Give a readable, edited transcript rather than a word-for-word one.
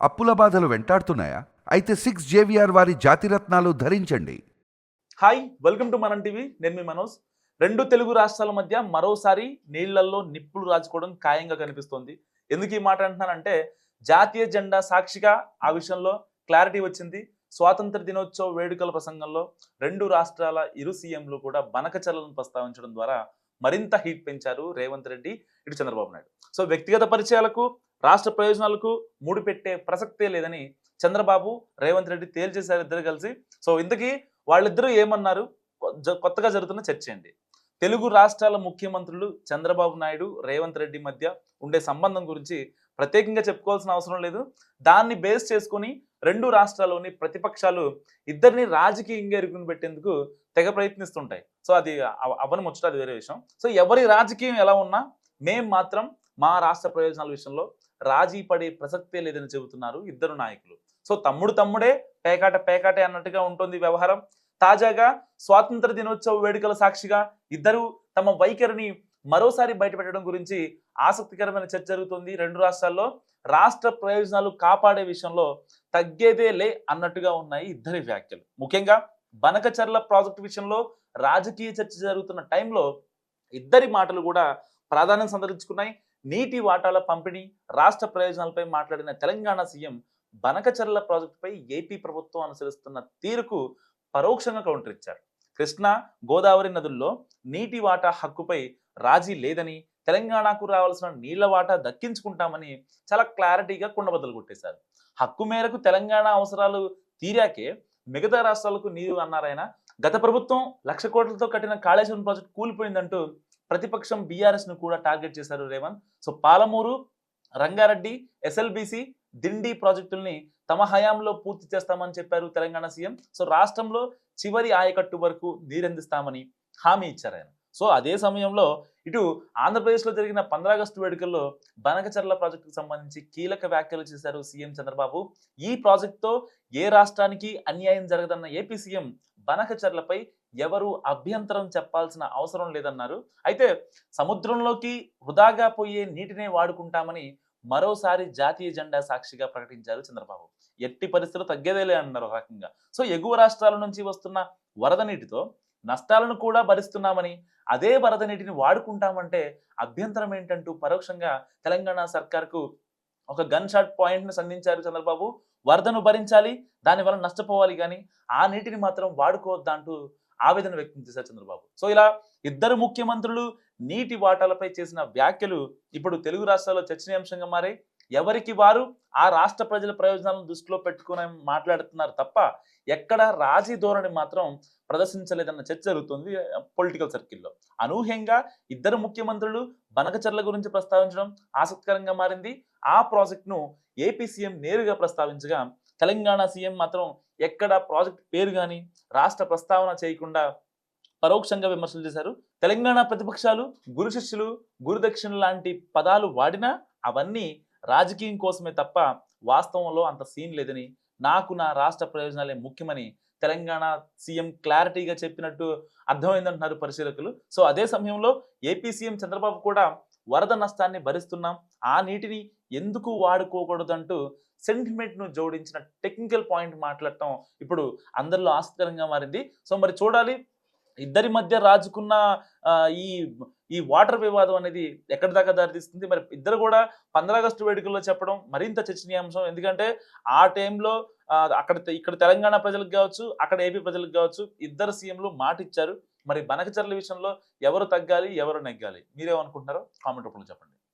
అప్పుల బాధలు వెంటాడుతున్నాయా? అయితే 6 జేవిఆర్ వారి జాతిరత్నాలు ధరించండి. హాయ్ వెల్కమ్ టు మనం టీవీ. నేను మీ మనోజ్. రెండు తెలుగు రాష్ట్రాల మధ్య మరోసారి నీళ్లలో నిప్పులు రాజుకోవడం ఖాయంగా కనిపిస్తోంది. ఎందుకు ఈ మాట అంటున్నానంటే జాతీయ జెండా సాక్షిగా ఆ విషయంలో క్లారిటీ వచ్చింది. స్వాతంత్ర దినోత్సవ వేడుకల ప్రసంగంలో రెండు రాష్ట్రాల ఇరు సీఎంలు కూడా బనకచర్లను ప్రస్తావించడం ద్వారా మరింత హీట్ పెంచారు రేవంత్ రెడ్డి, ఇటు చంద్రబాబు నాయుడు. సో వ్యక్తిగత పరిచయాలకు రాష్ట్ర ప్రయోజనాలకు ముడిపెట్టే ప్రసక్తే లేదని చంద్రబాబు, రేవంత్ రెడ్డి తేల్చేశారు ఇద్దరు కలిసి. సో ఇంతకీ వాళ్ళిద్దరూ ఏమన్నారు? కొత్తగా జరుగుతున్న చర్చ ఏంటి? తెలుగు రాష్ట్రాల ముఖ్యమంత్రులు చంద్రబాబు నాయుడు, రేవంత్ రెడ్డి మధ్య ఉండే సంబంధం గురించి ప్రత్యేకంగా చెప్పుకోవాల్సిన అవసరం లేదు. దాన్ని బేస్ చేసుకొని రెండు రాష్ట్రాల్లోని ప్రతిపక్షాలు ఇద్దరిని రాజకీయంగా ఇరుకుని పెట్టేందుకు తెగ ప్రయత్నిస్తుంటాయి. సో అది అవని ముచ్చట, అది వేరే విషయం. సో ఎవరి రాజకీయం ఎలా ఉన్నా మేం మాత్రం మా రాష్ట్ర ప్రయోజనాల విషయంలో రాజీ పడే ప్రసక్తే లేదని చెబుతున్నారు ఇద్దరు నాయకులు. సో తమ్ముడు తమ్ముడే, పేకాట పేకాటే అన్నట్టుగా ఉంటుంది వ్యవహారం. తాజాగా స్వాతంత్ర దినోత్సవ వేడుకల సాక్షిగా ఇద్దరు తమ వైఖరిని మరోసారి బయటపెట్టడం గురించి ఆసక్తికరమైన చర్చ జరుగుతుంది. రెండు రాష్ట్రాల్లో రాష్ట్ర ప్రయోజనాలు కాపాడే విషయంలో తగ్గేదే లే అన్నట్టుగా ఉన్నాయి ఇద్దరి వ్యాఖ్యలు. ముఖ్యంగా బనకచర్ల ప్రాజెక్టు విషయంలో రాజకీయ చర్చ జరుగుతున్న టైంలో ఇద్దరి మాటలు కూడా ప్రాధాన్యం సంతరించుకున్నాయి. నీటి వాటాల పంపిణీ, రాష్ట్ర ప్రయోజనాలపై మాట్లాడిన తెలంగాణ సీఎం బనకచర్ల ప్రాజెక్టుపై ఏపీ ప్రభుత్వం అనుసరిస్తున్న తీరుకు పరోక్షంగా కౌంటర్ ఇచ్చారు. కృష్ణా, గోదావరి నదుల్లో నీటి వాటా హక్కుపై రాజీ లేదని, తెలంగాణకు రావాల్సిన నీళ్ల వాటా దక్కించుకుంటామని చాలా క్లారిటీగా కుండబద్దలు కొట్టేశారు. హక్కు మేరకు తెలంగాణ అవసరాలు తీరాకే మిగతా రాష్ట్రాలకు నీరు అన్నారాయన. గత ప్రభుత్వం 1,00,000 కోట్లతో కట్టిన కాళేశ్వరం ప్రాజెక్టు కూలిపోయిందంటూ ప్రతిపక్షం బీఆర్ఎస్ ను కూడా టార్గెట్ చేశారు రేవంత్. సో పాలమూరు, రంగారెడ్డి, ఎస్ఎల్బీసీ, దిండి ప్రాజెక్టుల్ని తమ హయాంలో పూర్తి చేస్తామని చెప్పారు తెలంగాణ సీఎం. సో రాష్ట్రంలో చివరి ఆయకట్టు వరకు నీరందిస్తామని హామీ ఇచ్చారు ఆయన. సో అదే సమయంలో ఇటు ఆంధ్రప్రదేశ్లో జరిగిన 15 ఆగస్టు వేడుకల్లో బనకచర్ల ప్రాజెక్టుకు సంబంధించి కీలక వ్యాఖ్యలు చేశారు సీఎం చంద్రబాబు. ఈ ప్రాజెక్టుతో ఏ రాష్ట్రానికి అన్యాయం జరగదన్న ఏపీ సీఎం బనకచర్లపై ఎవరు అభ్యంతరం చెప్పాల్సిన అవసరం లేదన్నారు. అయితే సముద్రంలోకి వృధాగా పోయే నీటినే వాడుకుంటామని మరోసారి జాతీయ జెండా సాక్షిగా ప్రకటించారు చంద్రబాబు. ఎట్టి పరిస్థితులు తగ్గేదేలే అన్నారు ఒక రకంగా. సో ఎగువ రాష్ట్రాల నుంచి వస్తున్న వరద నీటితో నష్టాలను కూడా భరిస్తున్నామని, అదే వరద నీటిని వాడుకుంటామంటే అభ్యంతరం ఏంటంటూ పరోక్షంగా తెలంగాణ సర్కార్కు ఒక గన్ షాట్ పాయింట్ ను సంధించారు చంద్రబాబు. వరదను భరించాలి, దానివల్ల నష్టపోవాలి, కానీ ఆ నీటిని మాత్రం వాడుకోవద్దా అంటూ ఆవేదన వ్యక్తం చేశారు చంద్రబాబు. సో ఇలా ఇద్దరు ముఖ్యమంత్రులు నీటి వాటాలపై చేసిన వ్యాఖ్యలు ఇప్పుడు తెలుగు రాష్ట్రాల్లో చర్చనీయాంశంగా మారాయి. ఎవరికి వారు ఆ రాష్ట్ర ప్రజల ప్రయోజనాలను దృష్టిలో పెట్టుకుని మాట్లాడుతున్నారు తప్ప ఎక్కడ రాజీ ధోరణి మాత్రం ప్రదర్శించలేదన్న చర్చ జరుగుతుంది పొలిటికల్ సర్కిల్లో. అనూహ్యంగా ఇద్దరు ముఖ్యమంత్రులు బనకచర్ల గురించి ప్రస్తావించడం ఆసక్తికరంగా మారింది. ఆ ప్రాజెక్టును ఏపీ సీఎం నేరుగా ప్రస్తావించగా తెలంగాణ సీఎం మాత్రం ఎక్కడ ప్రాజెక్ట్ పేరు కానీ రాష్ట్ర ప్రస్తావన చేయకుండా పరోక్షంగా విమర్శలు చేశారు. తెలంగాణ ప్రతిపక్షాలు గురు శిష్యులు, గురుదక్షిణ లాంటి పదాలు వాడినా అవన్నీ రాజకీయం కోసమే తప్ప వాస్తవంలో అంత సీన్ లేదని, నాకు నా రాష్ట్ర ప్రయోజనాలే ముఖ్యమని తెలంగాణ సీఎం క్లారిటీగా చెప్పినట్టు అర్థమైందంటున్నారు పరిశీలకులు. సో అదే సమయంలో ఏపీ సీఎం చంద్రబాబు కూడా వరద నష్టాన్ని భరిస్తున్నాం, ఆ నీటిని ఎందుకు వాడుకోకూడదంటూ సెంటిమెంట్ ను జోడించిన టెక్నికల్ పాయింట్ మాట్లాడటం ఇప్పుడు అందరిలో ఆసక్తికరంగా మారింది. సో మరి చూడాలి ఇద్దరి మధ్య రాజుకున్న ఈ ఈ వాటర్ వివాదం అనేది ఎక్కడి దాకా దారితీస్తుంది. మరి ఇద్దరు కూడా 15 ఆగస్టు వేడుకల్లో చెప్పడం మరింత చర్చనీయాంశం. ఎందుకంటే ఆ టైంలో ఇక్కడ తెలంగాణ ప్రజలకు కావచ్చు, అక్కడ ఏపీ ప్రజలకు కావచ్చు, ఇద్దరు సీఎంలు మాట ఇచ్చారు. మరి బనకచర్ల విషయంలో ఎవరు తగ్గాలి, ఎవరు నెగ్గాలి? మీరేమనుకుంటున్నారో కామెంట్ రూపంలో చెప్పండి.